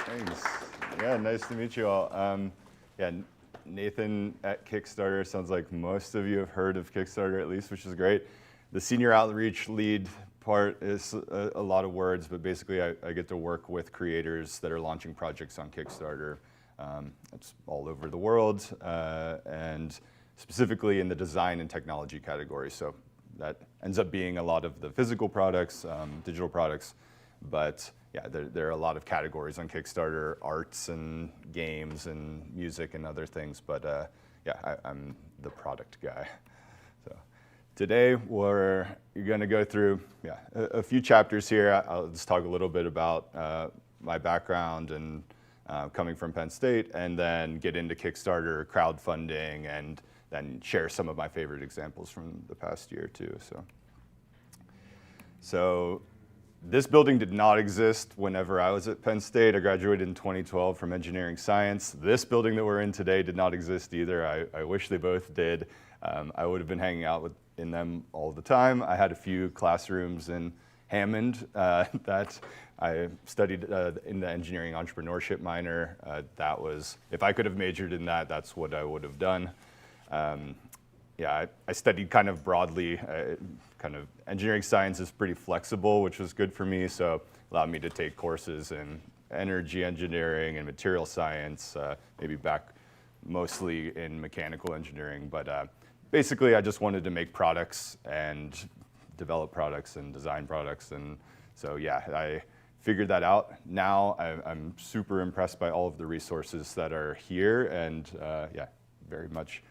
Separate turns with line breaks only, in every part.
Thanks. Yeah, nice to meet you all. Yeah, Nathan at Kickstarter. Sounds like most of you have heard of Kickstarter at least, which is great. The senior outreach lead part is a lot of words, but basically I get to work with creators that are launching projects on Kickstarter. It's all over the world, and specifically in the design and technology category. So that ends up being a lot of the physical products, digital products, but yeah, there are a lot of categories on Kickstarter, arts and games and music and other things, but yeah, I'm the product guy. So today we're gonna go through a few chapters here. I'll just talk a little bit about my background and coming from Penn State, and then get into Kickstarter, crowdfunding, and then share some of my favorite examples from the past year too. So this building did not exist whenever I was at Penn State. I graduated in 2012 from engineering science. This building that we're in today did not exist either. I wish they both did. I would have been hanging out in them all the time. I had a few classrooms in Hammond that I studied in the engineering entrepreneurship minor. That was, if I could have majored in that, that's what I would have done. Yeah, I studied kind of broadly. Kind of engineering science is pretty flexible, which was good for me. So allowed me to take courses in energy engineering and material science, maybe back mostly in mechanical engineering. But basically, I just wanted to make products and develop products and design products. And so, yeah, I figured that out. Now I'm super impressed by all of the resources that are here, and yeah, very much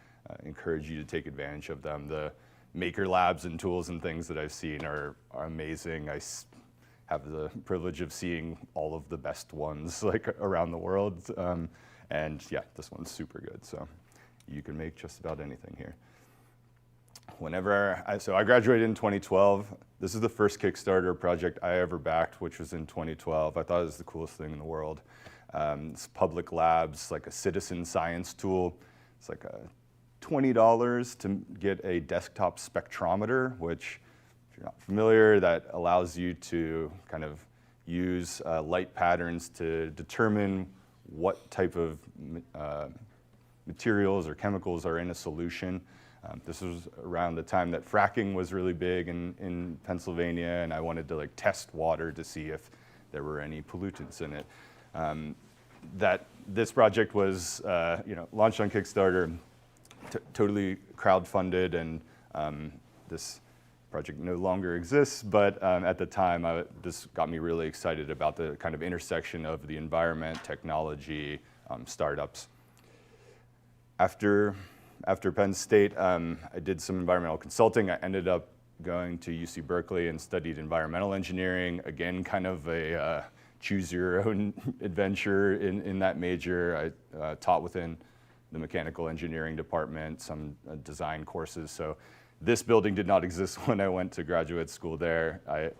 encourage you to take advantage of them. The maker labs and tools and things that I've seen are amazing. I have the privilege of seeing all of the best ones like around the world. And yeah, this one's super good. So you can make just about anything here. So I graduated in 2012. This is the first Kickstarter project I ever backed, which was in 2012. I thought it was the coolest thing in the world. It's Public Labs, like a citizen science tool. It's like $20 to get a desktop spectrometer, which, if you're not familiar, that allows you to kind of use light patterns to determine what type of materials or chemicals are in a solution. This was around the time that fracking was really big in Pennsylvania, and I wanted to like test water to see if there were any pollutants in it. This project was launched on Kickstarter, totally crowdfunded, and this project no longer exists, but at the time this got me really excited about the kind of intersection of the environment, technology, startups. After Penn State, I did some environmental consulting. I ended up going to UC Berkeley and studied environmental engineering. Again, kind of a choose your own adventure in that major. I taught within the mechanical engineering department, some design courses. So this building did not exist when I went to graduate school there. I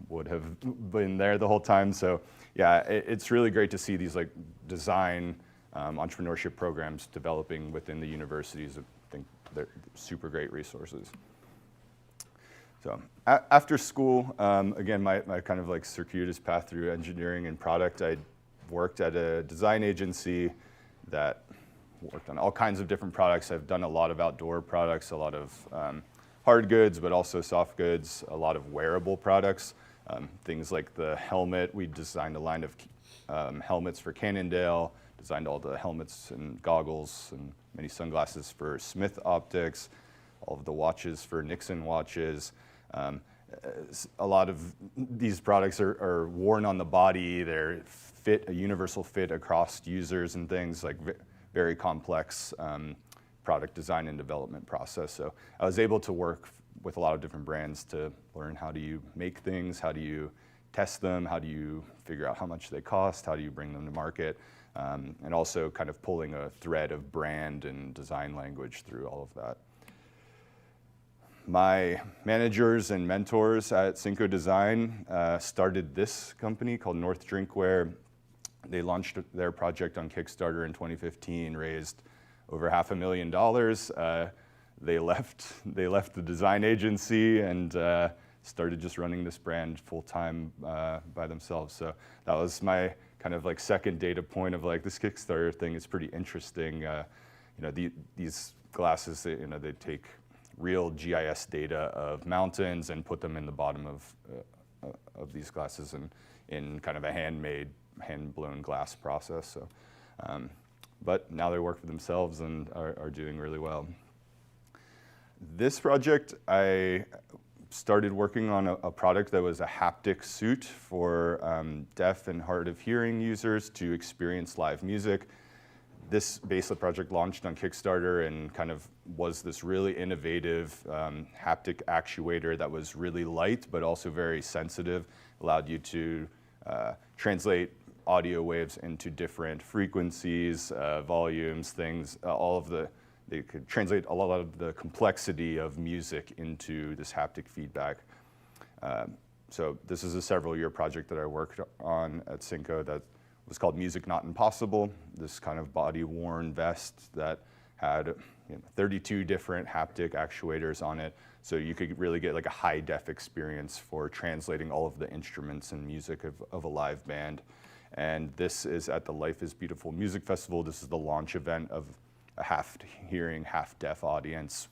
would have been there the whole time. So yeah, it's really great to see these like design entrepreneurship programs developing within the universities. I think they're super great resources. So after school, again, my kind of like circuitous path through engineering and product, I worked at a design agency that worked on all kinds of different products. I've done a lot of outdoor products, a lot of hard goods, but also soft goods, a lot of wearable products. Things like the helmet. We designed a line of helmets for Cannondale, designed all the helmets and goggles and many sunglasses for Smith Optics, all of the watches for Nixon watches. A lot of these products are worn on the body. They're a universal fit across users and things, like very complex product design and development process. So I was able to work with a lot of different brands to learn how do you make things, how do you test them, how do you figure out how much they cost, how do you bring them to market, and also kind of pulling a thread of brand and design language through all of that. My managers and mentors at Cinco Design started this company called North Drinkware. They launched their project on Kickstarter in 2015, raised over $500,000. They left the design agency and started just running this brand full time by themselves. So that was my kind of like second data point of like this Kickstarter thing is pretty interesting. These glasses, they take real GIS data of mountains and put them in the bottom of these glasses in kind of a hand-blown glass process. So, but now they work for themselves and are doing really well. This project, I started working on a product that was a haptic suit for deaf and hard of hearing users to experience live music. This baselit project launched on Kickstarter and kind of was this really innovative haptic actuator that was really light but also very sensitive, allowed you to translate audio waves into different frequencies, volumes, things, they could translate a lot of the complexity of music into this haptic feedback. So this is a several-year project that I worked on at Synco that was called Music Not Impossible, this kind of body-worn vest that had 32 different haptic actuators on it, so you could really get like a high-def experience for translating all of the instruments and music of a live band. And this is at the Life is Beautiful Music Festival. This is the launch event of a half-hearing, half-deaf audience,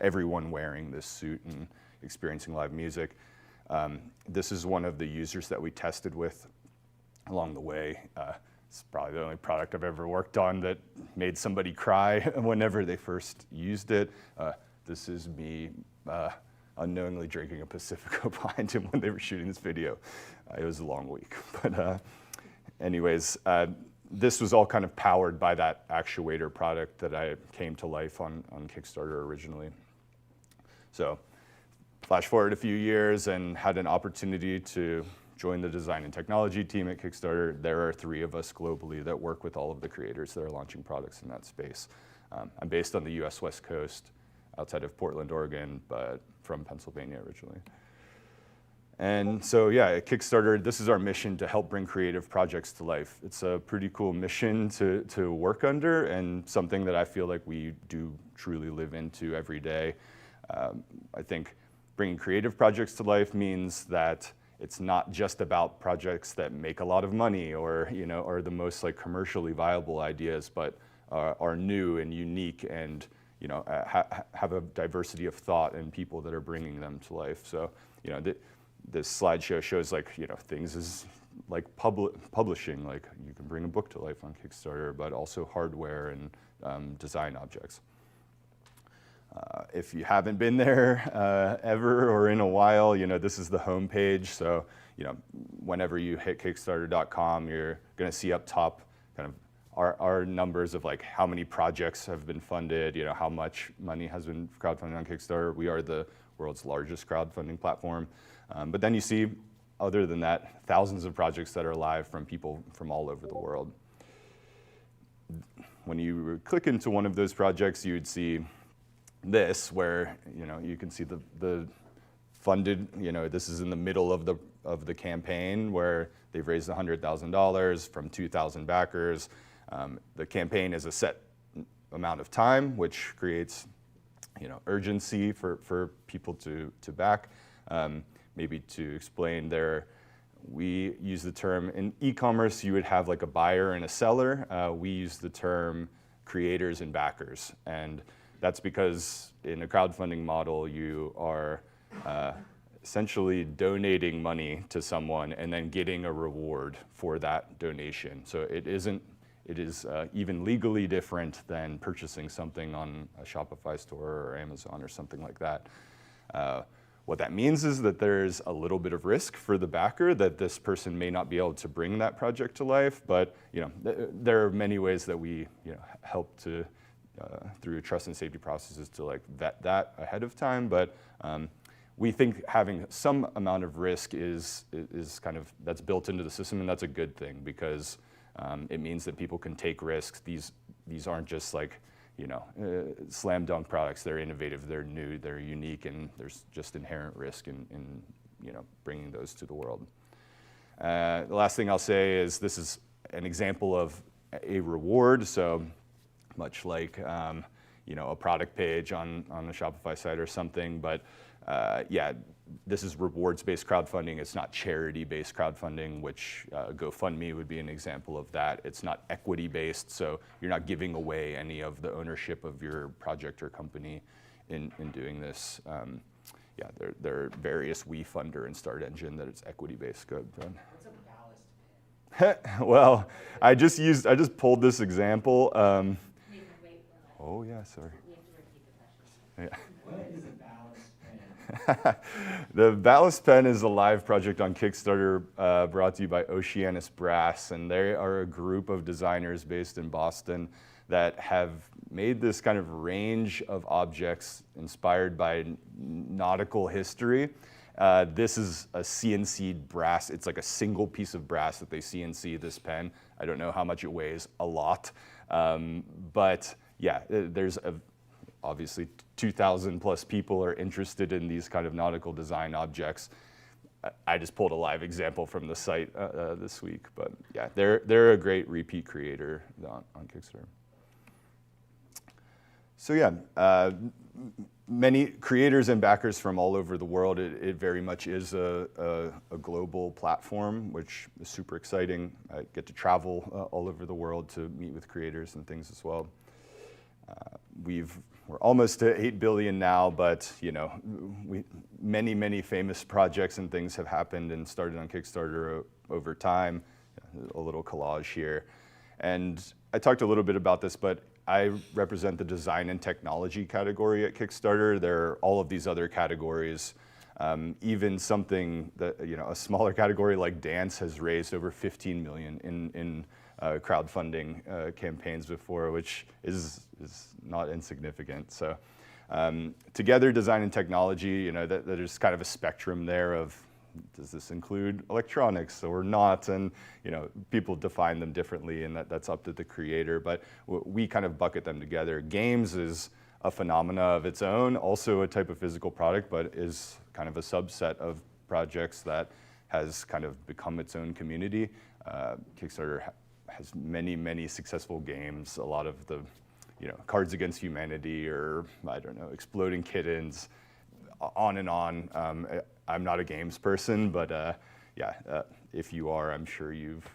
everyone wearing this suit and experiencing live music. This is one of the users that we tested with along the way. It's probably the only product I've ever worked on that made somebody cry whenever they first used it. This is me unknowingly drinking a Pacifico behind him when they were shooting this video. It was a long week, but anyways, this was all kind of powered by that actuator product that I came to life on Kickstarter originally. So flash forward a few years and had an opportunity to join the design and technology team at Kickstarter. There are 3 of us globally that work with all of the creators that are launching products in that space. I'm based on the US West Coast, outside of Portland, Oregon, but from Pennsylvania originally. And so yeah, at Kickstarter, this is our mission to help bring creative projects to life. It's a pretty cool mission to work under and something that I feel like we do truly live into every day. I think bringing creative projects to life means that it's not just about projects that make a lot of money or are the most like commercially viable ideas, but are new and unique and have a diversity of thought and people that are bringing them to life. So this slideshow shows like things is like publishing, like you can bring a book to life on Kickstarter, but also hardware and design objects. If you haven't been there ever or in a while, this is the home page. So whenever you hit Kickstarter.com, you're going to see up top kind of our numbers of like how many projects have been funded, how much money has been crowdfunded on Kickstarter. We are the world's largest crowdfunding platform. But then you see, other than that, thousands of projects that are live from people from all over the world. When you click into one of those projects, you would see this, where you can see the funded. This is in the middle of the campaign where they've raised $100,000 from 2,000 backers. The campaign is a set amount of time, which creates urgency for people to back. Maybe to explain we use the term, in e-commerce you would have like a buyer and a seller. We use the term creators and backers. And that's because in a crowdfunding model, you are essentially donating money to someone and then getting a reward for that donation. So it is even legally different than purchasing something on a Shopify store or Amazon or something like that. What that means is that there's a little bit of risk for the backer, that this person may not be able to bring that project to life, but there are many ways that we help to through trust and safety processes to like vet that ahead of time. But we think having some amount of risk is kind of, that's built into the system, and that's a good thing because it means that people can take risks. These aren't just like slam dunk products. They're innovative, they're new, they're unique, and there's just inherent risk in bringing those to the world. The last thing I'll say is this is an example of a reward. So much like a product page on a Shopify site or something, but yeah, this is rewards-based crowdfunding. It's not charity-based crowdfunding, which GoFundMe would be an example of that. It's not equity-based, so you're not giving away any of the ownership of your project or company in doing this. Yeah, there are various WeFunder and Start Engine that it's equity-based. Go ahead, John.
What's a ballast pin?
Well, I just pulled this example. Oh yeah, sorry.
We have to repeat the question.
Yeah.
What is a ballast pen?
The Ballast Pen is a live project on Kickstarter brought to you by Oceanus Brass, and they are a group of designers based in Boston that have made this kind of range of objects inspired by nautical history. This is a CNC'd brass. It's like a single piece of brass that they CNC this pen. I don't know how much it weighs, a lot. But yeah, there's obviously 2,000 plus people are interested in these kind of nautical design objects. I just pulled a live example from the site this week, but yeah, they're a great repeat creator on Kickstarter. So yeah, many creators and backers from all over the world. It very much is a global platform, which is super exciting. I get to travel all over the world to meet with creators and things as well. We're almost to 8 billion now, but you know, many famous projects and things have happened and started on Kickstarter over time. A little collage here. And I talked a little bit about this, but I represent the design and technology category at Kickstarter. There are all of these other categories. Even something that, you know, a smaller category like dance has raised over 15 million in crowdfunding campaigns before, which is not insignificant. So together, design and technology, you know, there's kind of a spectrum there of, does this include electronics or not? And you know, people define them differently, and that's up to the creator. But we kind of bucket them together. Games is a phenomena of its own, also a type of physical product, but is kind of a subset of projects that has kind of become its own community. Kickstarter has many successful games. A lot of the, you know, Cards Against Humanity, or I don't know, Exploding Kittens, on and on. I'm not a games person, but yeah, if you are, I'm sure you've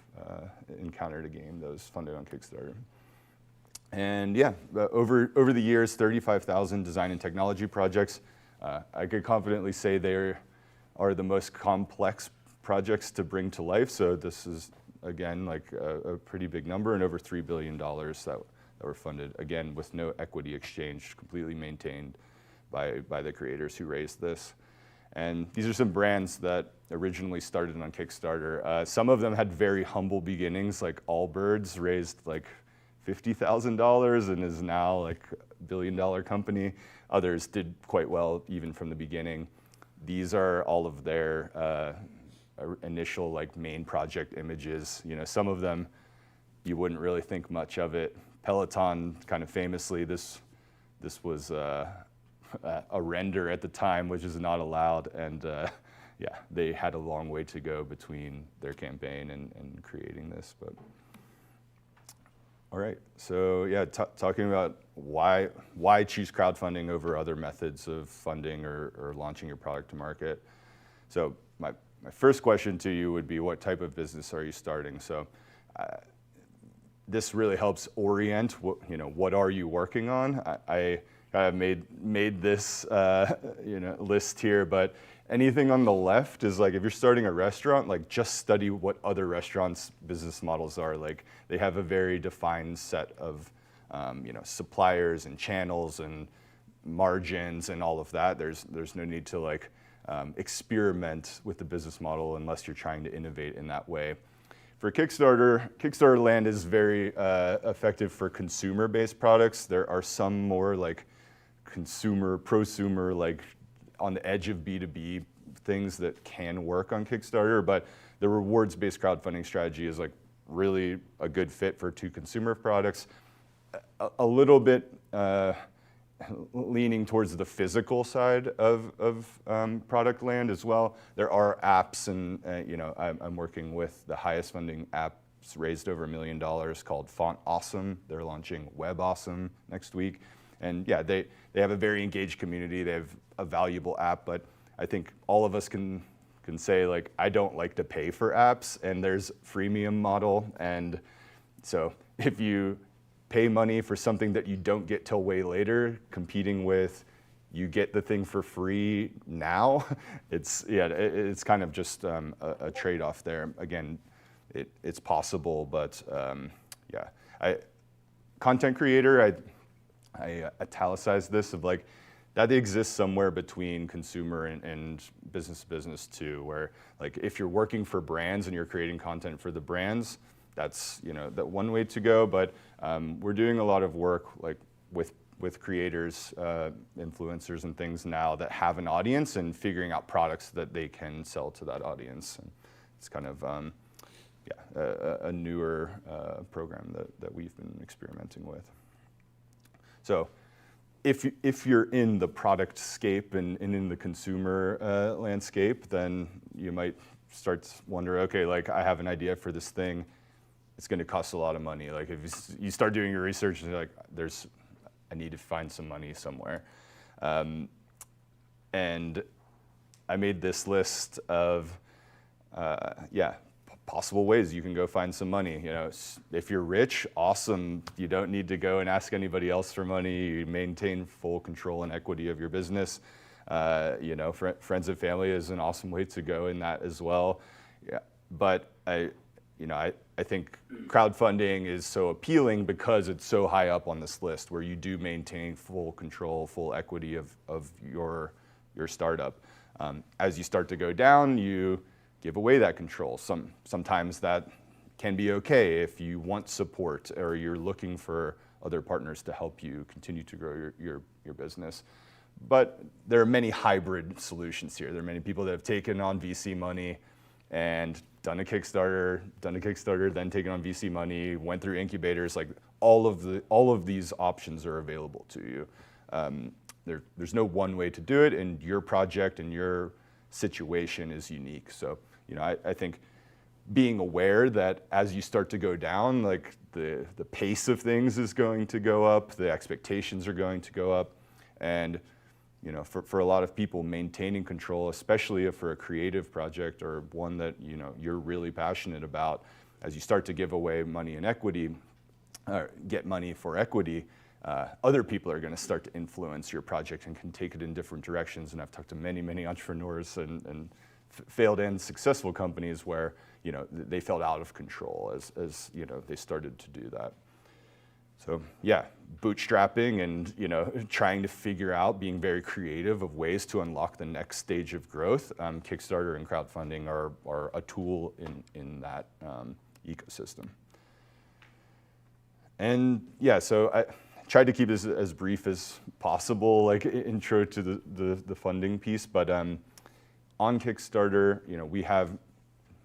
encountered a game that was funded on Kickstarter. And yeah, over the years, 35,000 design and technology projects. I could confidently say they are the most complex projects to bring to life. So this is, again, like a pretty big number, and over $3 billion that were funded, again, with no equity exchange, completely maintained by the creators who raised this. And these are some brands that originally started on Kickstarter. Some of them had very humble beginnings, like Allbirds raised like $50,000 and is now like a billion-dollar company. Others did quite well even from the beginning. These are all of their initial like main project images. You know, some of them you wouldn't really think much of it. Peloton, kind of famously, this was a render at the time, which is not allowed, and yeah, they had a long way to go between their campaign and creating this. But all right, so yeah, talking about why choose crowdfunding over other methods of funding or launching your product to market. So my first question to you would be, what type of business are you starting? So this really helps orient what are you working on. I kind of made this list here, but anything on the left is like, if you're starting a restaurant, like just study what other restaurants' business models are. Like they have a very defined set of suppliers and channels and margins and all of that. There's no need to like experiment with the business model unless you're trying to innovate in that way. For Kickstarter land is very effective for consumer-based products. There are some more like prosumer, like on the edge of B2B things that can work on Kickstarter, but the rewards-based crowdfunding strategy is like really a good fit for two consumer products. A little bit leaning towards the physical side of product land as well. There are apps, and I'm working with the highest funding apps raised over $1 million called Font Awesome. They're launching Web Awesome next week. And yeah, they have a very engaged community. They have a valuable app, but I think all of us can say, like, I don't like to pay for apps, and there's freemium model. And so if you pay money for something that you don't get till way later, competing with you get the thing for free now, it's kind of just a trade-off there. Again, it's possible, but content creator, I italicized this of like, that exists somewhere between consumer and business to business too, where like if you're working for brands and you're creating content for the brands, that's that one way to go. But we're doing a lot of work like with creators, influencers and things now that have an audience and figuring out products that they can sell to that audience. And it's kind of a newer program that we've been experimenting with. So if you're in the product scape and in the consumer landscape, then you might start to wonder, okay, like I have an idea for this thing, it's going to cost a lot of money. Like if you start doing your research and you're like, I need to find some money somewhere. And I made this list of, possible ways you can go find some money. If you're rich, awesome. You don't need to go and ask anybody else for money. You maintain full control and equity of your business. Friends and family is an awesome way to go in that as well. Yeah, but I think crowdfunding is so appealing because it's so high up on this list where you do maintain full control, full equity of your startup. As you start to go down, you give away that control. Sometimes that can be okay if you want support or you're looking for other partners to help you continue to grow your business. But there are many hybrid solutions here. There are many people that have taken on VC money and done a Kickstarter, then taken on VC money, went through incubators. Like all of these options are available to you. There's no one way to do it, and your project and your situation is unique. So, I think being aware that as you start to go down, like the pace of things is going to go up, the expectations are going to go up, and for a lot of people, maintaining control, especially if for a creative project or one that you're really passionate about, as you start to give away money and equity, or get money for equity, other people are going to start to influence your project and can take it in different directions. And I've talked to many entrepreneurs and failed and successful companies where they felt out of control as they started to do that. So yeah, bootstrapping and trying to figure out, being very creative of ways to unlock the next stage of growth. Kickstarter and crowdfunding are a tool in that ecosystem. And yeah, so I tried to keep this as brief as possible, like intro to the funding piece. But on Kickstarter, we have,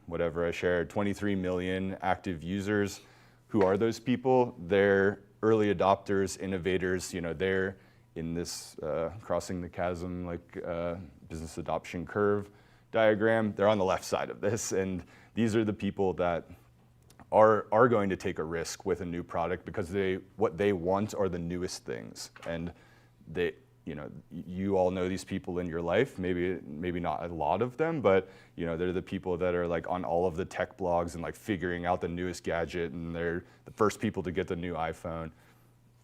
whatever I shared, 23 million active users. Who are those people? They're early adopters, innovators. They're in this crossing the chasm, like business adoption curve diagram. They're on the left side of this, and these are the people that are going to take a risk with a new product because what they want are the newest things, and you all know these people in your life, maybe not a lot of them, but they're the people that are like on all of the tech blogs and like figuring out the newest gadget, and they're the first people to get the new iPhone,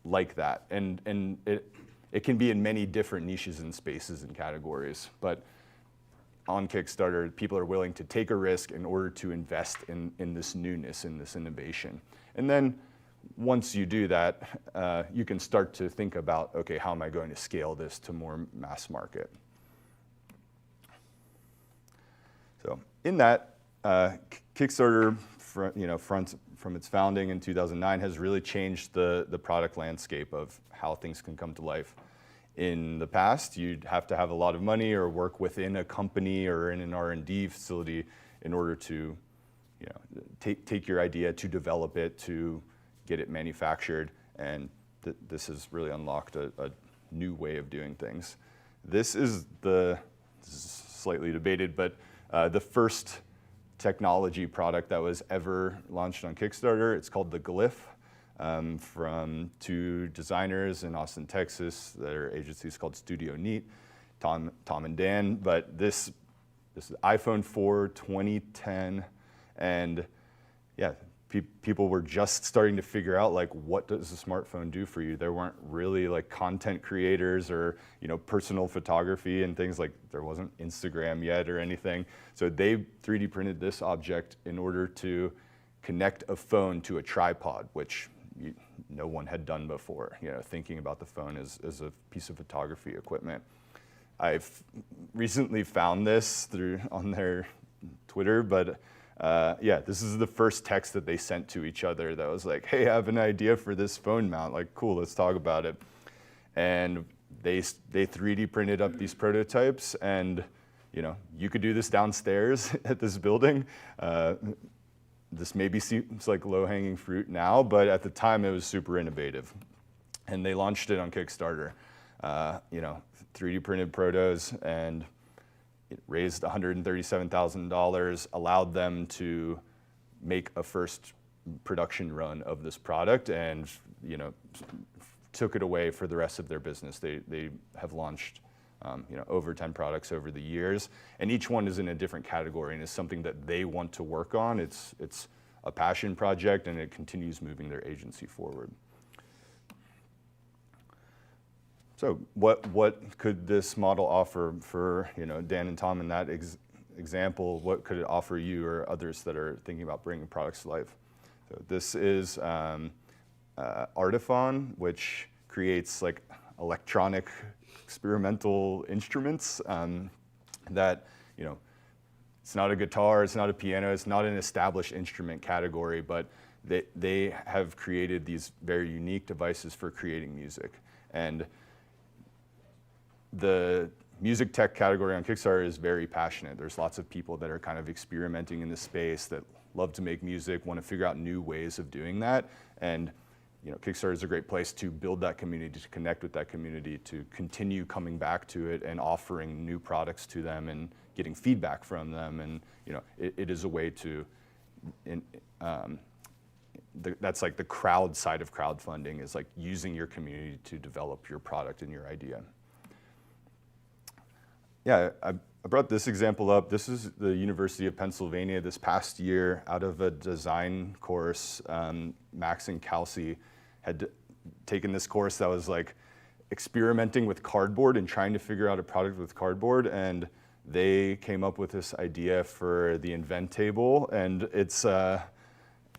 like that. And it can be in many different niches and spaces and categories, but on Kickstarter, people are willing to take a risk in order to invest in this newness, in this innovation. And then once you do that, you can start to think about, okay, how am I going to scale this to more mass market? So in that, Kickstarter, from its founding in 2009, has really changed the product landscape of how things can come to life. In the past, you'd have to have a lot of money or work within a company or in an R&D facility in order to take your idea, to develop it, to get it manufactured, and this has really unlocked a new way of doing things. This is slightly debated, but the first technology product that was ever launched on Kickstarter. It's called the Glyph. from two designers in Austin, Texas. Their agency is called Studio Neat, Tom and Dan. But this is iPhone 4 2010, and yeah, people were just starting to figure out like, what does a smartphone do for you? There weren't really like content creators or personal photography and things, like there wasn't Instagram yet or anything. So they 3D printed this object in order to connect a phone to a tripod, which no one had done before. Thinking about the phone as a piece of photography equipment. I've recently found this on their Twitter, but yeah, this is the first text that they sent to each other that was like, hey, I have an idea for this phone mount. Like, cool, let's talk about it. And they 3D printed up these prototypes, and you could do this downstairs at this building. This maybe seems like low-hanging fruit now, but at the time it was super innovative. And they launched it on Kickstarter. 3D printed protos, and it raised $137,000, allowed them to make a first production run of this product, and took it away for the rest of their business. They have launched over 10 products over the years, and each one is in a different category and is something that they want to work on. It's a passion project, and it continues moving their agency forward. So what could this model offer for Dan and Tom in that example? What could it offer you or others that are thinking about bringing products to life? So this is Artiphon, which creates like electronic experimental instruments that it's not a guitar, it's not a piano, it's not an established instrument category, but they have created these very unique devices for creating music. And the music tech category on Kickstarter is very passionate. There's lots of people that are kind of experimenting in this space, that love to make music, want to figure out new ways of doing that. And Kickstarter is a great place to build that community, to connect with that community, to continue coming back to it and offering new products to them and getting feedback from them. And it is a way to, that's like the crowd side of crowdfunding, is like using your community to develop your product and your idea. Yeah, I brought this example up. This is the University of Pennsylvania this past year. Out of a design course, Max and Kelsey had taken this course that was like experimenting with cardboard and trying to figure out a product with cardboard, and they came up with this idea for the Invent Table, and it's yeah,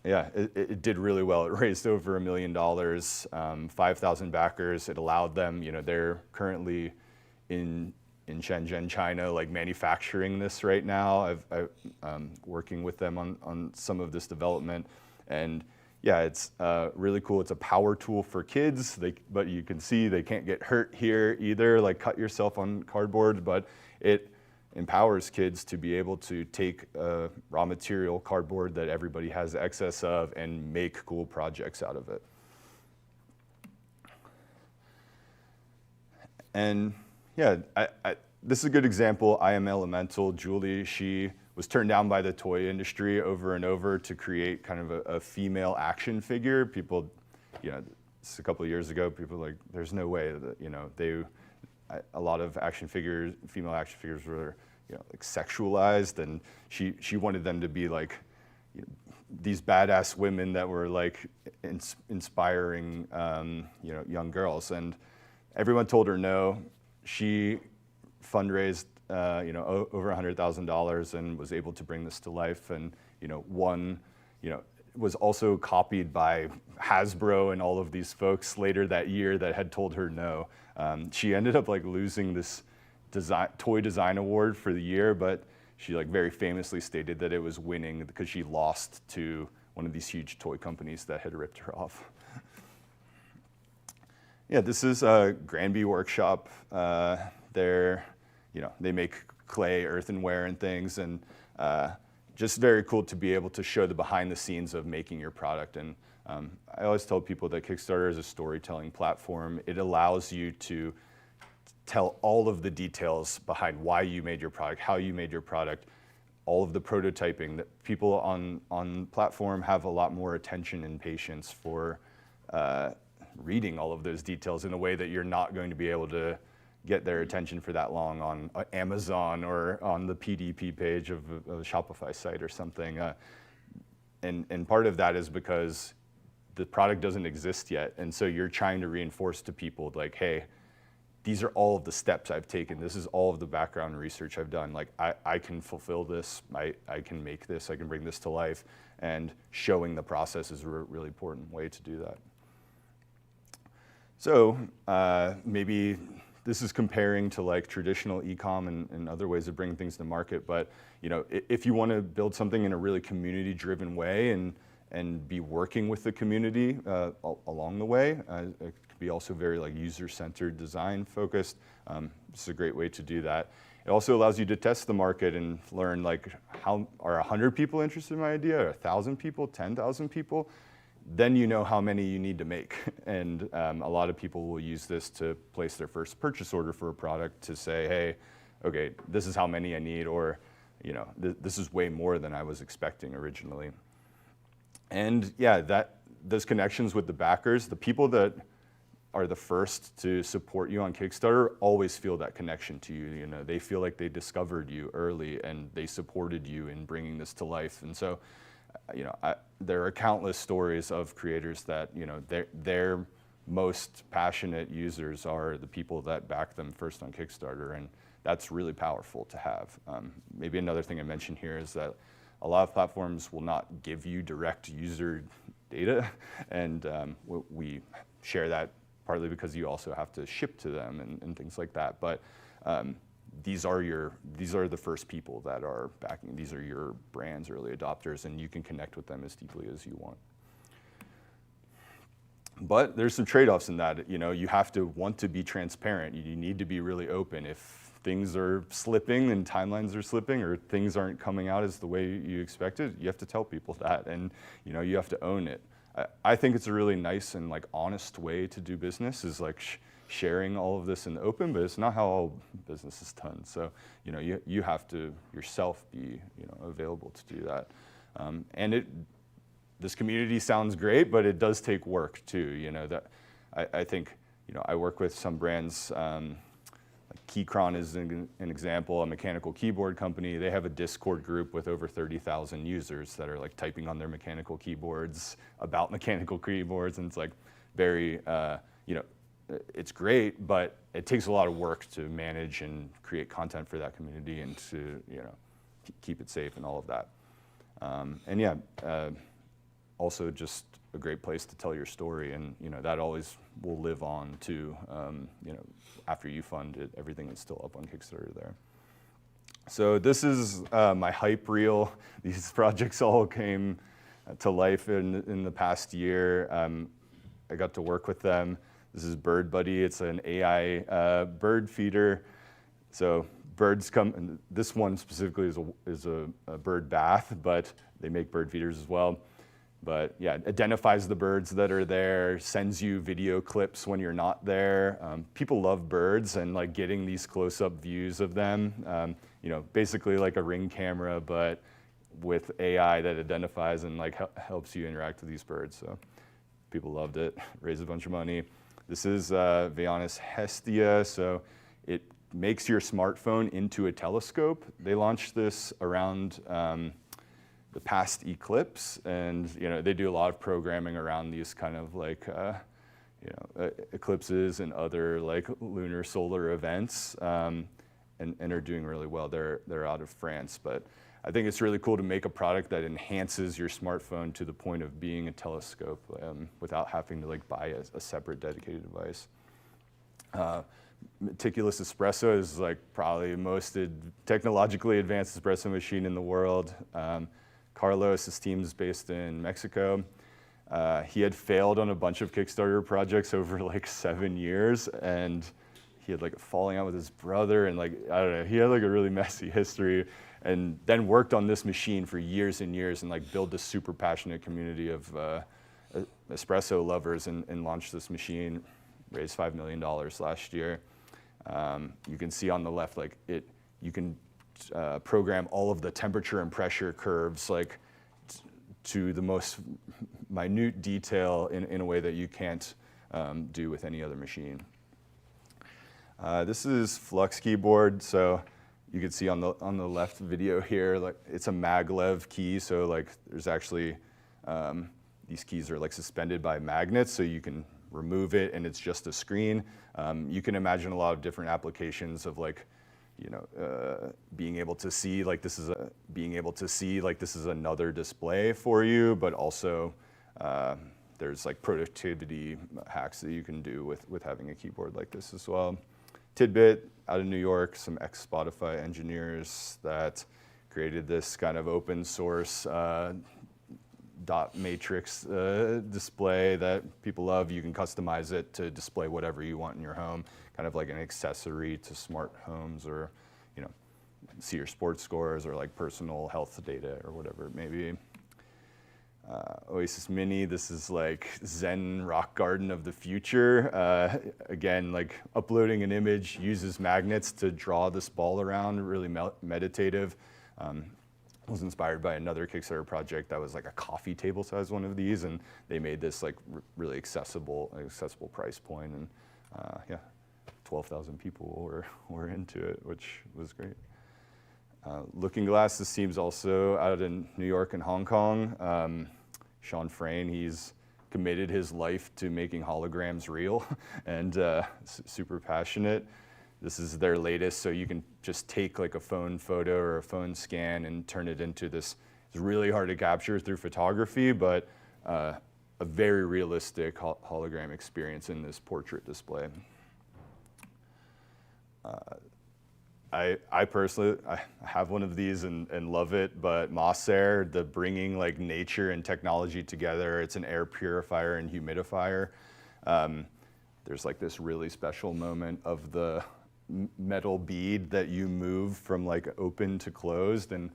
it did really well. It raised over $1 million, 5,000 backers. It allowed them, they're currently in Shenzhen, China, like manufacturing this right now. I'm working with them on some of this development, and yeah, it's really cool. It's a power tool for kids, but you can see they can't get hurt here either, like cut yourself on cardboard, but it empowers kids to be able to take raw material cardboard that everybody has excess of and make cool projects out of it. And yeah, this is a good example. I Am Elemental. Julie, she was turned down by the toy industry over and over to create kind of a female action figure. People, a couple of years ago, people were like, there's no way that, a lot of action figures, female action figures were, like sexualized, and she wanted them to be like, these badass women that were like inspiring, young girls. And everyone told her no. She fundraised, over $100,000 and was able to bring this to life. And, was also copied by Hasbro and all of these folks later that year that had told her no. She ended up like losing this toy design award for the year, but she like very famously stated that it was winning because she lost to one of these huge toy companies that had ripped her off. Yeah, this is Granby Workshop. They make clay, earthenware, and things, and just very cool to be able to show the behind the scenes of making your product. And I always tell people that Kickstarter is a storytelling platform. It allows you to tell all of the details behind why you made your product, how you made your product, all of the prototyping. That people on platform have a lot more attention and patience for reading all of those details in a way that you're not going to be able to get their attention for that long on Amazon or on the PDP page of a Shopify site or something. And part of that is because the product doesn't exist yet. And so you're trying to reinforce to people like, hey, these are all of the steps I've taken. This is all of the background research I've done. Like I can fulfill this, I can make this, I can bring this to life. And showing the process is a really important way to do that. So maybe this is comparing to like traditional e-com and other ways of bringing things to market. But if you want to build something in a really community-driven way and be working with the community along the way, it could be also very like user-centered, design-focused. This is a great way to do that. It also allows you to test the market and learn like how are 100 people interested in my idea, or 1,000 people, 10,000 people? Then you know how many you need to make. And a lot of people will use this to place their first purchase order for a product to say, hey, okay, this is how many I need, or this is way more than I was expecting originally. And yeah, those connections with the backers, the people that are the first to support you on Kickstarter always feel that connection to you. They feel like they discovered you early and they supported you in bringing this to life. And so there are countless stories of creators that their most passionate users are the people that back them first on Kickstarter, and that's really powerful to have. Maybe another thing I mentioned here is that a lot of platforms will not give you direct user data, and we share that partly because you also have to ship to them and things like that. But these are the first people that are backing. These are your brand's early adopters, and you can connect with them as deeply as you want. But there's some trade-offs in that. You have to want to be transparent. You need to be really open. If things are slipping and timelines are slipping, or things aren't coming out as the way you expected, you have to tell people that, and you have to own it. I think it's a really nice and like honest way to do business, is like sharing all of this in the open, but it's not how all business is done. So you have to yourself be available to do that. And this community sounds great, but it does take work too. That I think I work with some brands. Like Keychron is an example, a mechanical keyboard company. They have a Discord group with over 30,000 users that are like typing on their mechanical keyboards about mechanical keyboards, and it's like very it's great, but it takes a lot of work to manage and create content for that community and to keep it safe and all of that. And yeah, also just a great place to tell your story, and that always will live on too. After you fund it, everything is still up on Kickstarter there. So this is my hype reel. These projects all came to life in the past year. I got to work with them. This is Bird Buddy. It's an AI bird feeder. So birds come, and this one specifically is a bird bath, but they make bird feeders as well. But yeah, identifies the birds that are there, sends you video clips when you're not there. People love birds, and like getting these close-up views of them. Basically like a Ring camera, but with AI that identifies and like helps you interact with these birds. So people loved it. Raised a bunch of money. This is Veonis Hestia. So it makes your smartphone into a telescope. They launched this around the past eclipse, and they do a lot of programming around these kind of like eclipses and other like lunar solar events, and are doing really well. They're out of France, but I think it's really cool to make a product that enhances your smartphone to the point of being a telescope without having to like buy a separate dedicated device. Meticulous Espresso is like probably the most technologically advanced espresso machine in the world. Carlos, his team is based in Mexico. He had failed on a bunch of Kickstarter projects over like 7 years, and he had like a falling out with his brother, and like, I don't know, he had like a really messy history, and then worked on this machine for years and years and like built this super passionate community of espresso lovers, and launched this machine, raised $5 million last year. You can see on the left, like you can program all of the temperature and pressure curves like to the most minute detail in a way that you can't do with any other machine. This is Flux keyboard, so you can see on the left video here, like it's a maglev key, so like there's actually these keys are like suspended by magnets, so you can remove it and it's just a screen. You can imagine a lot of different applications of like, you know, being able to see like this is another display for you, but also there's like productivity hacks that you can do with having a keyboard like this as well. Tidbit out of New York, some ex-Spotify engineers that created this kind of open source dot matrix display that people love. You can customize it to display whatever you want in your home, kind of like an accessory to smart homes, or, you know, see your sports scores or like personal health data or whatever it may be. Oasis Mini, this is like Zen rock garden of the future. Again, like uploading an image uses magnets to draw this ball around, really meditative. Was inspired by another Kickstarter project that was like a coffee table size one of these, and they made this like really accessible price point, and yeah, 12,000 people were into it, which was great. Looking Glass, this team's also out in New York and Hong Kong. Sean Frayne, he's committed his life to making holograms real and super passionate. This is their latest, so you can just take like a phone photo or a phone scan and turn it into this. It's really hard to capture through photography, but a very realistic hologram experience in this portrait display. I personally have one of these and love it, but Moss Air, the bringing like nature and technology together, it's an air purifier and humidifier. There's like this really special moment of the metal bead that you move from like open to closed, and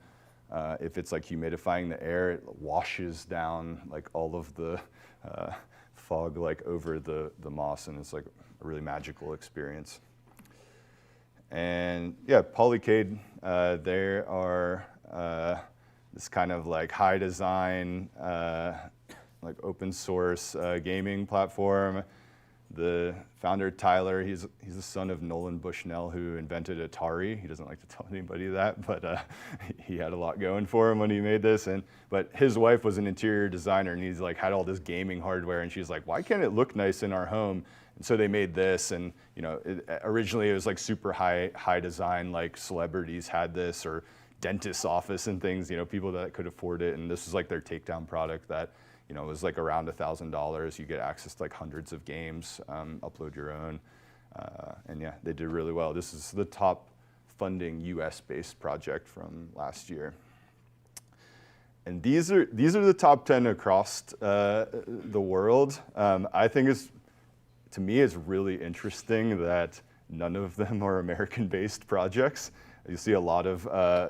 if it's like humidifying the air, it washes down like all of the fog like over the moss, and it's like a really magical experience. And yeah, Polycade, they are this kind of like high design, like open source gaming platform. The founder, Tyler, he's the son of Nolan Bushnell, who invented Atari. He doesn't like to tell anybody that, but he had a lot going for him when he made this. But his wife was an interior designer, and he's like had all this gaming hardware, and she's like, why can't it look nice in our home? And so they made this, and you know, originally it was like super high design, like celebrities had this, or dentist's office and things, you know, people that could afford it. And this was like their takedown product that, you know, it was like around $1,000. You get access to like hundreds of games, upload your own, and yeah, they did really well. This is the top funding US-based project from last year. And these are the top 10 across the world. I think to me, it's really interesting that none of them are American-based projects. You see a lot of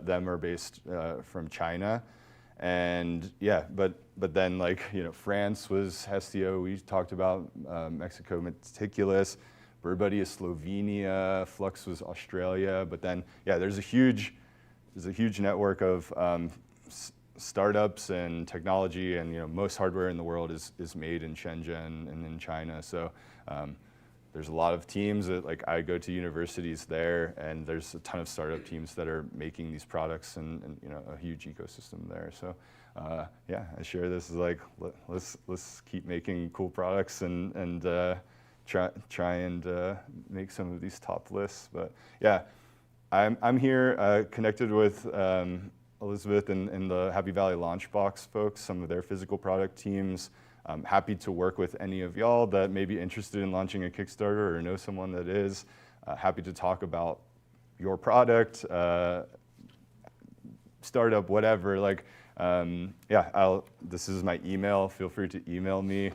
them are based from China. And yeah, but then like, you know, France was Hestio, we talked about, Mexico Meticulous, Birdbuddy is Slovenia, Flux was Australia, but then, yeah, there's a huge network of startups and technology, and you know, most hardware in the world is made in Shenzhen and in China. So there's a lot of teams that, like, I go to universities there, and there's a ton of startup teams that are making these products, and you know, a huge ecosystem there. So yeah, I share this as like, let's keep making cool products and try and make some of these top lists. But yeah, I'm here connected with Elizabeth and the Happy Valley Launchbox folks, some of their physical product teams. I'm happy to work with any of y'all that may be interested in launching a Kickstarter or know someone that is. Happy to talk about your product, startup, whatever. Like, yeah, this is my email. Feel free to email me.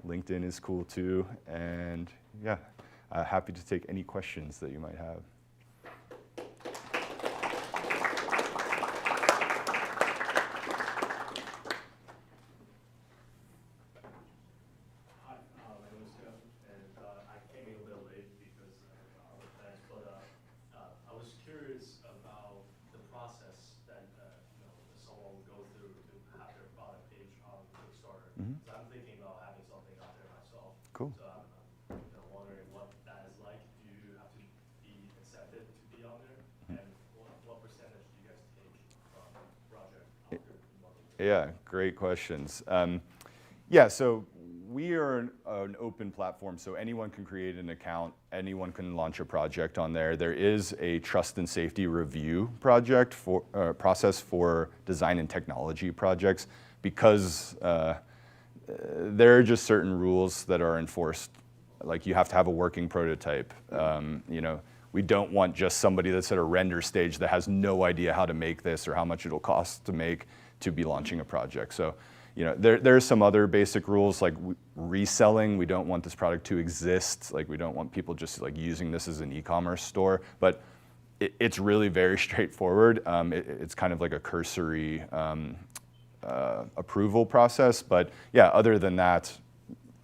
LinkedIn is cool too. And yeah, happy to take any questions that you might have.
Curious about the process that someone would go through to have their product
Yeah, great questions. Yeah, so we are an open platform, so anyone can create an account, anyone can launch a project on there. There is a trust and safety review process for design and technology projects because there are just certain rules that are enforced. Like you have to have a working prototype. We don't want just somebody that's at a render stage that has no idea how to make this or how much it'll cost to make to be launching a project. So, there are some other basic rules like reselling. We don't want this product to exist. Like we don't want people just like using this as an e-commerce store. But it's really very straightforward. It's kind of like a cursory approval process. But yeah, other than that,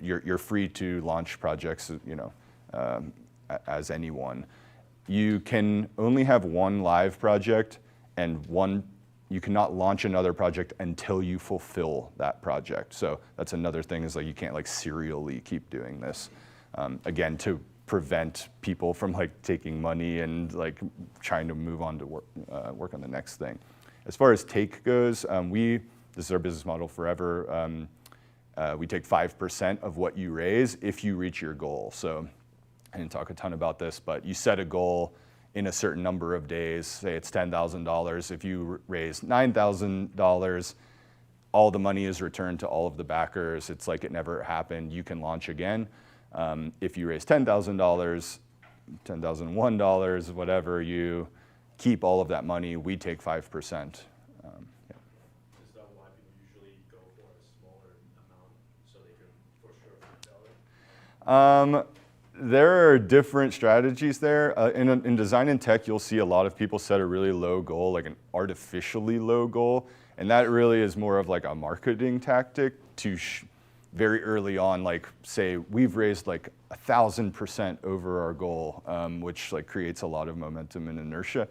you're free to launch projects, as anyone. You can only have one live project and you cannot launch another project until you fulfill that project. So that's another thing is like you can't like serially keep doing this. Again, to prevent people from like taking money and like trying to move on to work on the next thing. As far as take goes, this is our business model forever. We take 5% of what you raise if you reach your goal. So I didn't talk a ton about this, but you set a goal in a certain number of days, say it's $10,000. If you raise $9,000, all the money is returned to all of the backers. It's like it never happened. You can launch again. If you raise $10,000, $10,001, whatever, you keep all of that money. We take 5%.
Is that why people usually go for a smaller amount so they can for sure fulfill it?
There are different strategies there. In design and tech, you'll see a lot of people set a really low goal, like an artificially low goal. And that really is more of like a marketing tactic to very early on, like say we've raised like 1,000% over our goal, which like creates a lot of momentum and inertia.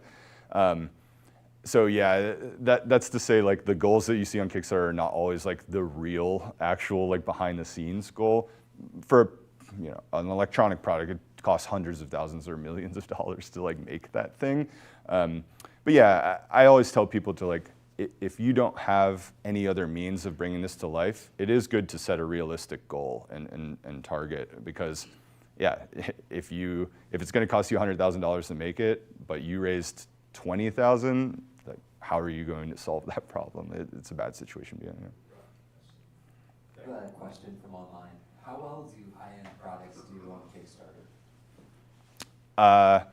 So yeah, that's to say like the goals that you see on Kickstarter are not always like the real actual like behind the scenes goal. For an electronic product, it costs hundreds of thousands or millions of dollars to like make that thing. But yeah, I always tell people to like, if you don't have any other means of bringing this to life, it is good to set a realistic goal and target because yeah, if it's going to cost you $100,000 to make it, but you raised 20,000, like how are you going to solve that problem? It's a bad situation to be in.
I have a question from online. How well do high-end products do on Kickstarter?
I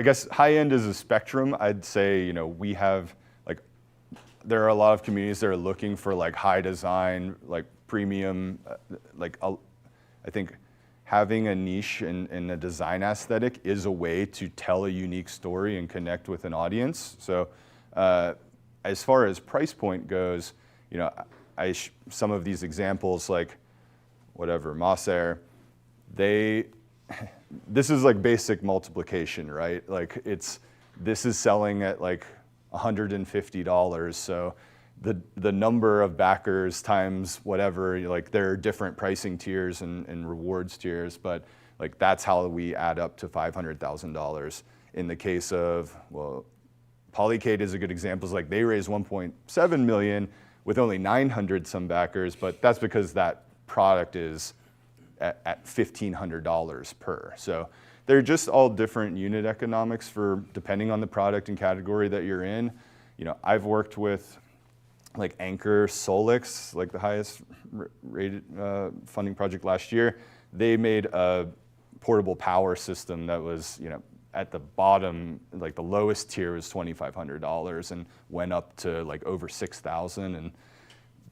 guess high-end is a spectrum. I'd say, we have, like, there are a lot of communities that are looking for, like, high design, like, premium, I think having a niche in a design aesthetic is a way to tell a unique story and connect with an audience. So as far as price point goes, some of these examples, like, whatever, Mosair, this is like basic multiplication, right? Like this is selling at like $150. So the number of backers times whatever, like there are different pricing tiers and rewards tiers, but like that's how we add up to $500,000. In the case of, Polycade is a good example. It's like they raised 1.7 million with only 900 some backers, but that's because that product is at $1,500 per. So they're just all different unit economics for depending on the product and category that you're in. I've worked with like Anchor Solix, like the highest rated funding project last year. They made a portable power system that was, at the bottom, like the lowest tier was $2,500 and went up to like over 6,000 and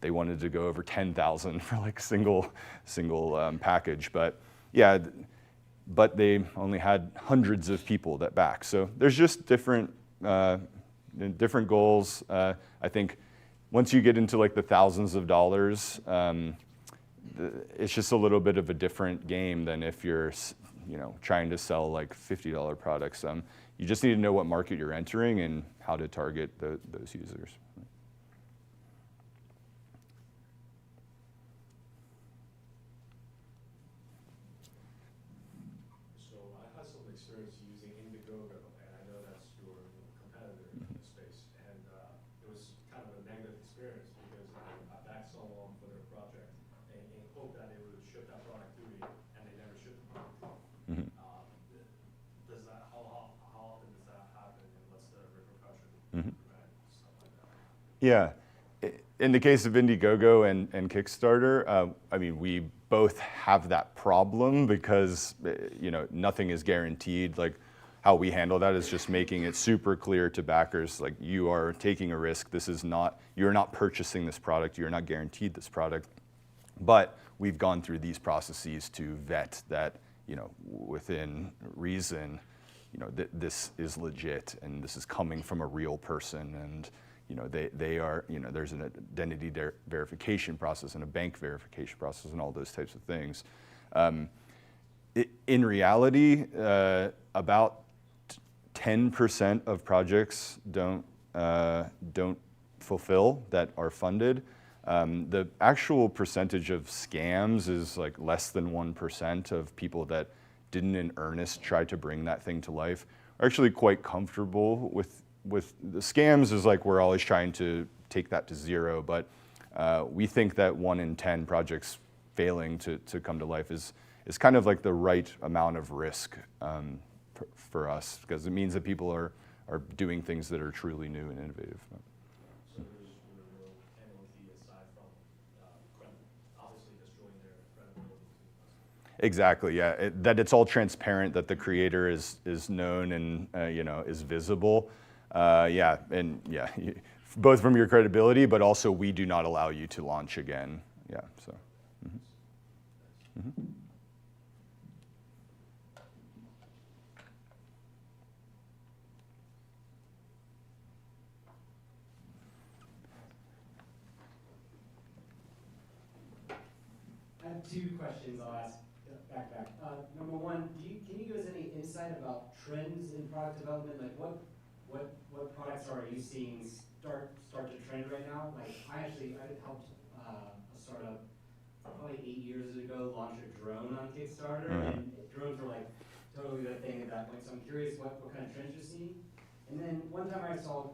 they wanted to go over 10,000 for like single package, but yeah, but they only had hundreds of people that back. So there's just different goals. I think once you get into like the thousands of dollars, it's just a little bit of a different game than if you're, trying to sell like $50 products. You just need to know what market you're entering and how to target those users.
And I know that's your competitor in the space, and it was kind of a negative experience
Yeah. In the case of Indiegogo and Kickstarter, I mean, we both have that problem because, nothing is guaranteed. Like, how we handle that is just making it super clear to backers, like, you are taking a risk. You're not purchasing this product. You're not guaranteed this product. But we've gone through these processes to vet that, within reason, this is legit and this is coming from a real person, and they are, there's an identity verification process and a bank verification process and all those types of things. In reality, about 10% of projects don't fulfill that are funded. The actual percentage of scams is like less than 1% of people that didn't in earnest try to bring that thing to life are actually quite comfortable with the scams. Is like we're always trying to take that to zero, but we think that 1 in 10 projects failing to come to life is kind of like the right amount of risk for us, because it means that people are doing things that are truly new and innovative.
So there's no penalty aside from obviously destroying their credibility to the customer.
Exactly, yeah. That it's all transparent, that the creator is known and is visible. Both from your credibility, but also we do not allow you to launch again. Yeah, so. Mm-hmm.
I have 2 questions I'll ask back. Number one, can you give us any insight about trends in product development? Like what products are you seeing start to trend right now? Like I helped a startup probably 8 years ago launch a drone on Kickstarter, and drones were like totally the thing at that point. So I'm curious what kind of trends you're seeing. And then one time I saw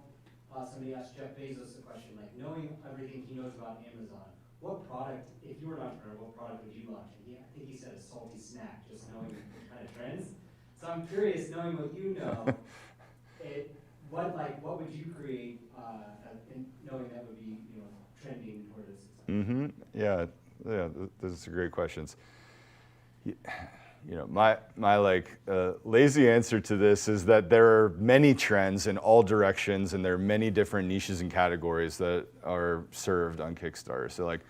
somebody ask Jeff Bezos a question, like knowing everything he knows about Amazon, what product, if you were an entrepreneur, what product would you launch? And I think he said a salty snack, just knowing the kind of trends. So I'm curious, knowing what you know, what would you create, and knowing that would be trending toward a success?
Mm-hmm. Yeah, those are great questions. My lazy answer to this is that there are many trends in all directions, and there are many different niches and categories that are served on Kickstarter. So like,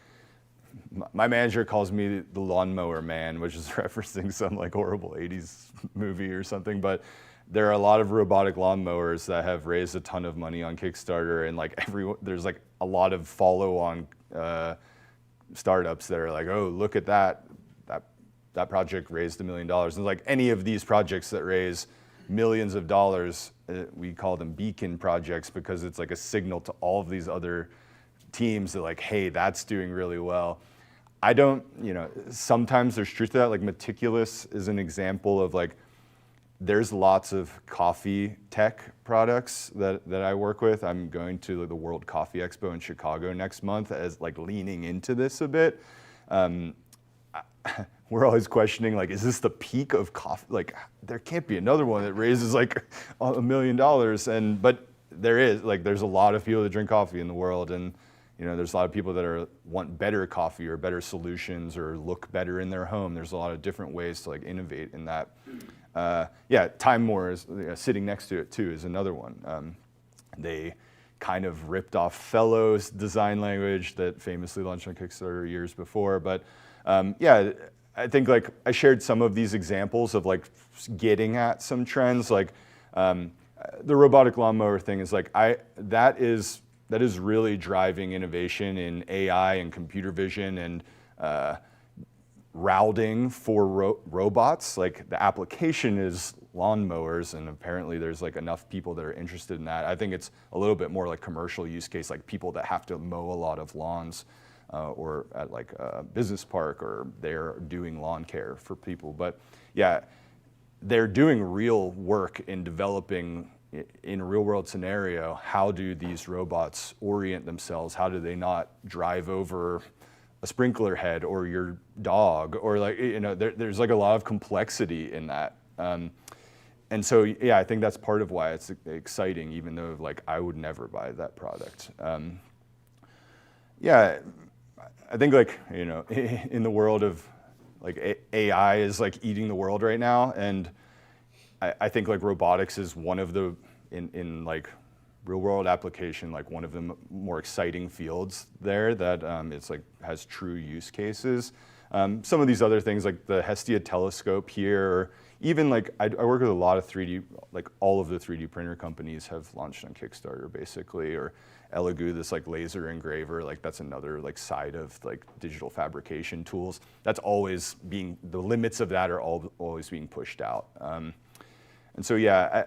my manager calls me the lawnmower man, which is referencing some like horrible 80s movie or something, but there are a lot of robotic lawnmowers that have raised a ton of money on Kickstarter, and like there's like a lot of follow-on startups that are like, oh, look at that project raised $1 million. And like any of these projects that raise millions of dollars, we call them beacon projects, because it's like a signal to all of these other teams that like, hey, that's doing really well. I don't, sometimes there's truth to that. Like Meticulous is an example of like, there's lots of coffee tech products that I work with. I'm going to the World Coffee Expo in Chicago next month as like leaning into this a bit. We're always questioning, like, is this the peak of coffee? Like, there can't be another one that raises like $1 million. But there is, like, there's a lot of people that drink coffee in the world, and there's a lot of people that want better coffee or better solutions or look better in their home. There's a lot of different ways to like innovate in that. Time More is sitting next to it too is another one. They kind of ripped off Fellows design language that famously launched on Kickstarter years before. But I think like I shared some of these examples of like getting at some trends. Like the robotic lawnmower thing is like that is really driving innovation in AI and computer vision and routing for robots. Like the application is lawnmowers, and apparently there's like enough people that are interested in that. I think it's a little bit more like commercial use case, like people that have to mow a lot of lawns or at like a business park, or they're doing lawn care for people. But yeah, they're doing real work in developing in a real world scenario, how do these robots orient themselves? How do they not drive over a sprinkler head or your dog? Or like, there's like a lot of complexity in that. and so, yeah, I think that's part of why it's exciting, even though like I would never buy that product. Yeah, I think like, you know, in the world of like AI is like eating the world right now, and I think like robotics is one of the, in like real world application, like one of the more exciting fields there that it's like has true use cases. Some of these other things like the Hestia telescope here, or even like I work with a lot of 3D, like all of the 3D printer companies have launched on Kickstarter basically, or Elegoo, this like laser engraver, like that's another like side of like digital fabrication tools. That's always being, the limits of that are always being pushed out. And so yeah,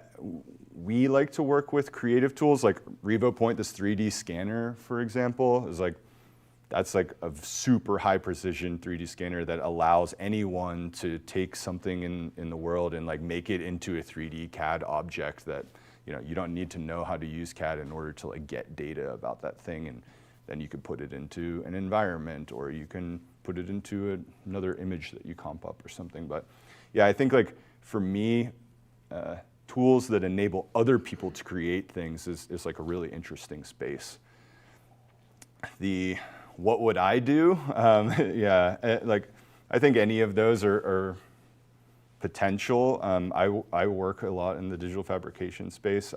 we like to work with creative tools like RevoPoint, this 3D scanner, for example, is like, that's like a super high precision 3D scanner that allows anyone to take something in the world and like make it into a 3D CAD object that, you know, you don't need to know how to use CAD in order to like get data about that thing, and then you could put it into an environment, or you can put it into another image that you comp up or something. But yeah, I think like for me, tools that enable other people to create things is like a really interesting space. What would I do? Yeah, like I think any of those are potential. I work a lot in the digital fabrication space.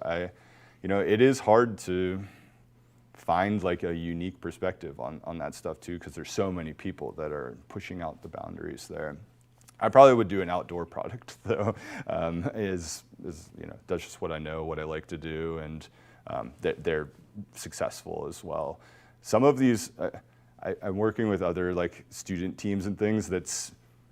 You know, it is hard to find like a unique perspective on that stuff too, because there's so many people that are pushing out the boundaries there. I probably would do an outdoor product though, is you know, that's just what I know, what I like to do, and they're successful as well. Some of these, I'm working with other like student teams and things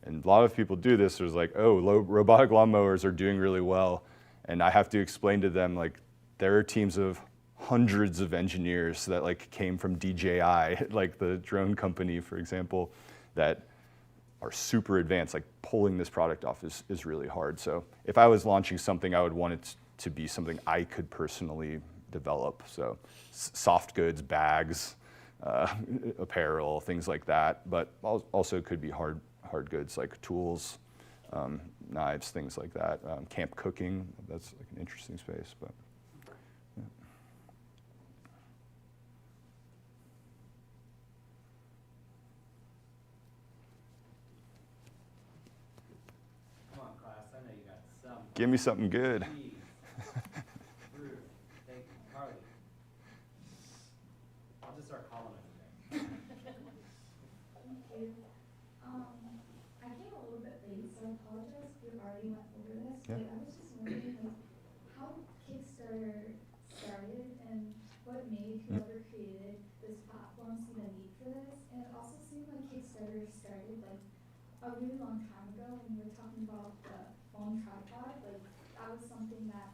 and a lot of people do this, there's like, oh, robotic lawnmowers are doing really well, and I have to explain to them like, there are teams of hundreds of engineers that like came from DJI, like the drone company, for example, that are super advanced. Like pulling this product off is really hard. So if I was launching something, I would want it to be something I could personally develop. So soft goods, bags, apparel, things like that. But also could be hard goods like tools, knives, things like that. Camp cooking, that's like an interesting space. But yeah.
Come on, class, I know you got some.
Give me something good.
Please. Rude. Thank you. Carly. I'll just start calling it today.
Thank you. I came a little bit late, so I apologize if you already went over this,
Yeah.
but I was just wondering like how Kickstarter started and what made whoever created this platform see the need for this. And it also seemed like Kickstarter started like a really long time ago when you were talking about the phone tripod. Like that was something that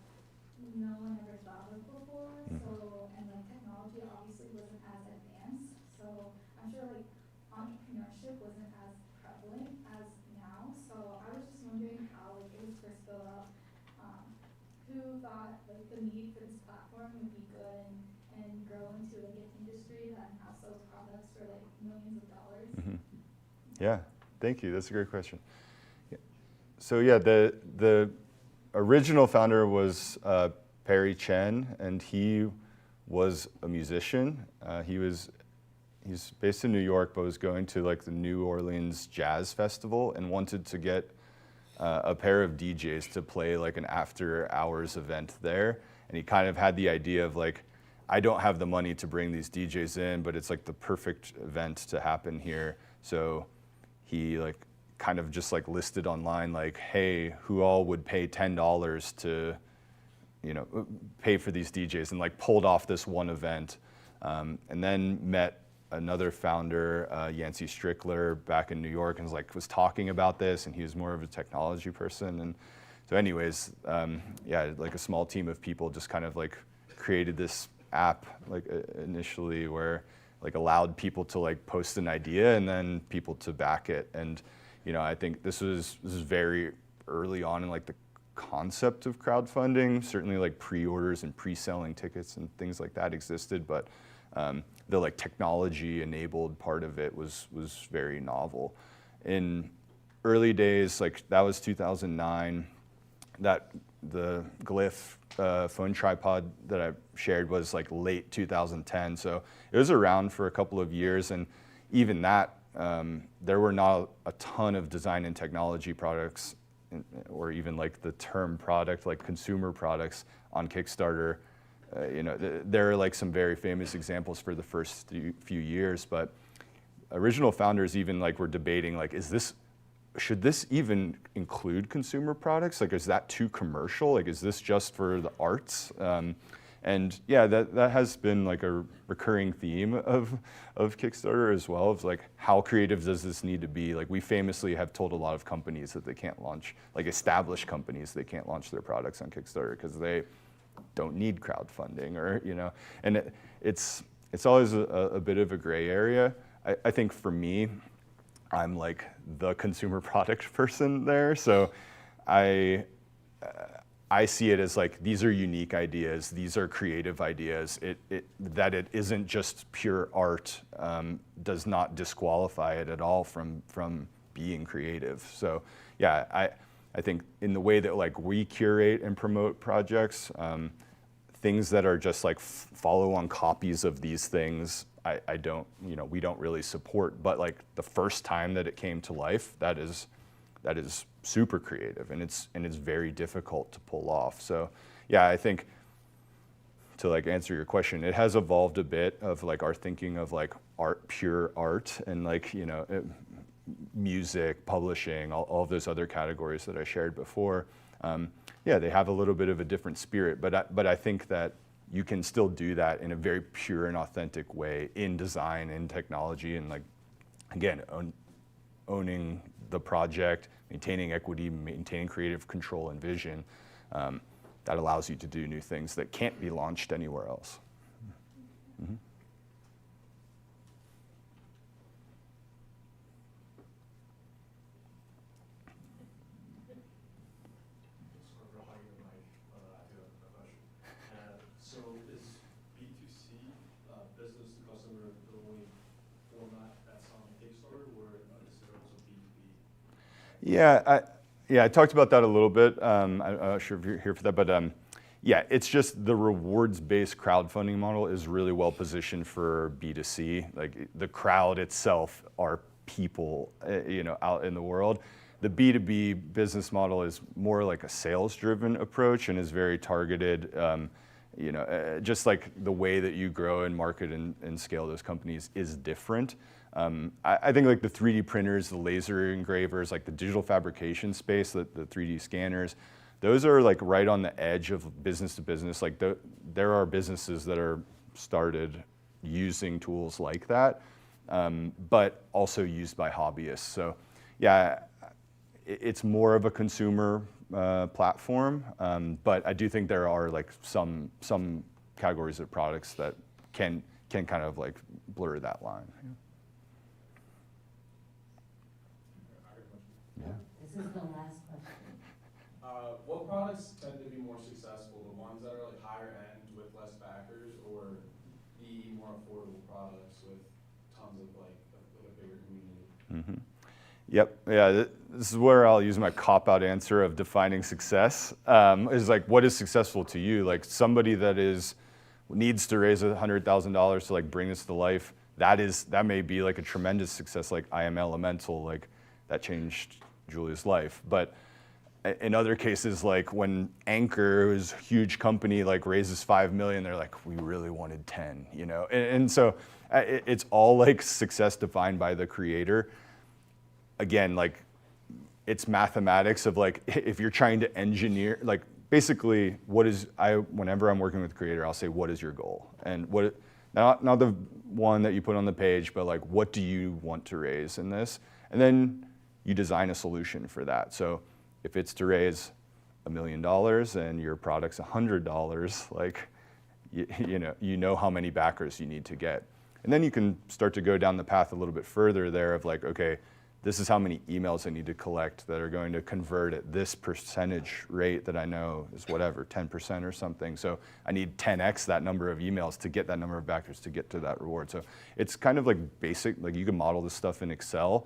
no one ever thought of before. So, and like technology obviously wasn't as advanced. So I'm sure like entrepreneurship wasn't as prevalent as now. So I was just wondering how like it was first built up. Who thought like the need for this platform would be good and grow into like an industry that now sells products for like millions of dollars?
Mm-hmm. Yeah, thank you. That's a great question. Yeah. So yeah, the original founder was Perry Chen, and he was a musician. He's based in New York, but was going to like the New Orleans Jazz Festival and wanted to get a pair of DJs to play like an after hours event there. And he kind of had the idea of like, I don't have the money to bring these DJs in, but it's like the perfect event to happen here. So he like kind of just like listed online like, hey, who all would pay $10 to, you know, pay for these DJs, and like pulled off this one event. And then met another founder, Yancey Strickler, back in New York, and was talking about this, and he was more of a technology person. And so anyways, yeah, like a small team of people just kind of like created this app like initially where like allowed people to like post an idea and then people to back it. And you know, I think this was very early on in like the concept of crowdfunding. Certainly like pre-orders and pre-selling tickets and things like that existed, but the like technology enabled part of it was very novel. In early days, like that was 2009, the Glyph phone tripod that I shared was like late 2010. So it was around for a couple of years, and even that, there were not a ton of design and technology products, or even like the term product, like consumer products on Kickstarter. There are like some very famous examples for the first few years, but original founders even like were debating like, should this even include consumer products? Like, is that too commercial? Like, is this just for the arts? And yeah, that has been like a recurring theme of Kickstarter as well. It's like, how creative does this need to be? Like, we famously have told a lot of companies that they can't launch, like established companies, they can't launch their products on Kickstarter because they don't need crowdfunding, or and it's always a bit of a gray area. I think for me, I'm like the consumer product person there, so I see it as like, these are unique ideas, these are creative ideas. That it isn't just pure art does not disqualify it at all from being creative. So yeah, I think in the way that like we curate and promote projects, things that are just like follow-on copies of these things, I don't, we don't really support. But like the first time that it came to life, that is super creative, and it's very difficult to pull off. So yeah, I think to like answer your question, it has evolved a bit of like our thinking of like art, pure art, and like music, publishing, all of those other categories that I shared before. Yeah, they have a little bit of a different spirit, but I think that you can still do that in a very pure and authentic way in design and technology, and like, again, owning the project, maintaining equity, maintaining creative control and vision. That allows you to do new things that can't be launched anywhere else. Mm-hmm.
So is B2C, business to customer, the only format that's on Kickstarter, or is there also B2B?
Yeah, I talked about that a little bit. I'm not sure if you're here for that, but yeah, it's just the rewards-based crowdfunding model is really well positioned for B2C. Like, the crowd itself are people, out in the world. The B2B business model is more like a sales-driven approach and is very targeted. Just like the way that you grow and market and scale those companies is different. I think like the 3D printers, the laser engravers, like the digital fabrication space, the 3D scanners, those are like right on the edge of business to business. Like there are businesses that are started using tools like that, but also used by hobbyists. So yeah, it's more of a consumer platform, but I do think there are like some categories of products that can kind of like blur that line. Yeah.
This is the last question.
What products tend to be more successful? The ones that are like higher end with less backers, or the more affordable products with tons of like a bigger community?
Mm-hmm. Yep. Yeah. This is where I'll use my cop-out answer of defining success. Is like, what is successful to you? Like, somebody that needs to raise $100,000 to like bring this to life. That may be like a tremendous success. Like I Am Elemental, like that changed Julia's life. But in other cases, like when Anchor, who's a huge company, like raises $5 million, they're like, we really wanted 10, And so it's all like success defined by the creator. Again, like it's mathematics of like, if you're trying to engineer, like basically whenever I'm working with a creator, I'll say, what is your goal? And not the one that you put on the page, but like, what do you want to raise in this? And then you design a solution for that. So if it's to raise $1 million and your product's $100, like, you know how many backers you need to get. And then you can start to go down the path a little bit further there of like, okay, this is how many emails I need to collect that are going to convert at this percentage rate that I know is whatever, 10% or something. So I need 10x that number of emails to get that number of backers to get to that reward. So it's kind of like basic, like you can model this stuff in Excel.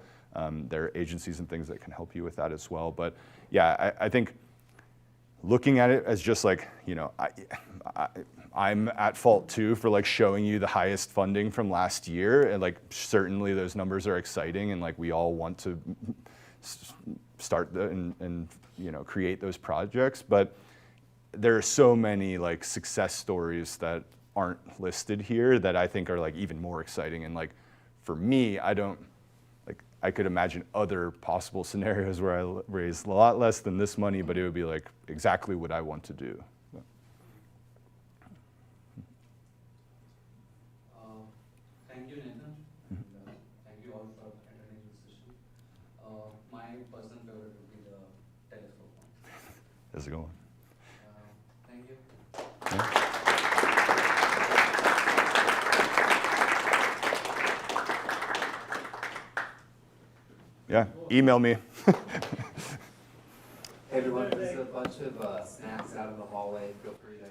There are agencies and things that can help you with that as well. But yeah, I think looking at it as just like, you know, I'm at fault too for like showing you the highest funding from last year, and like certainly those numbers are exciting, and like we all want to start and you know, create those projects, but there are so many like success stories that aren't listed here that I think are like even more exciting. And like for me, I could imagine other possible scenarios where I raise a lot less than this money, but it would be like exactly what I want to do.
Thank you, Nathan, and thank you all for attending this session. My personal favorite would be the telescope one.
How's it going?
Thank you.
Yeah, email me.
Hey everyone, there's a bunch of snacks out in the hallway. Feel free to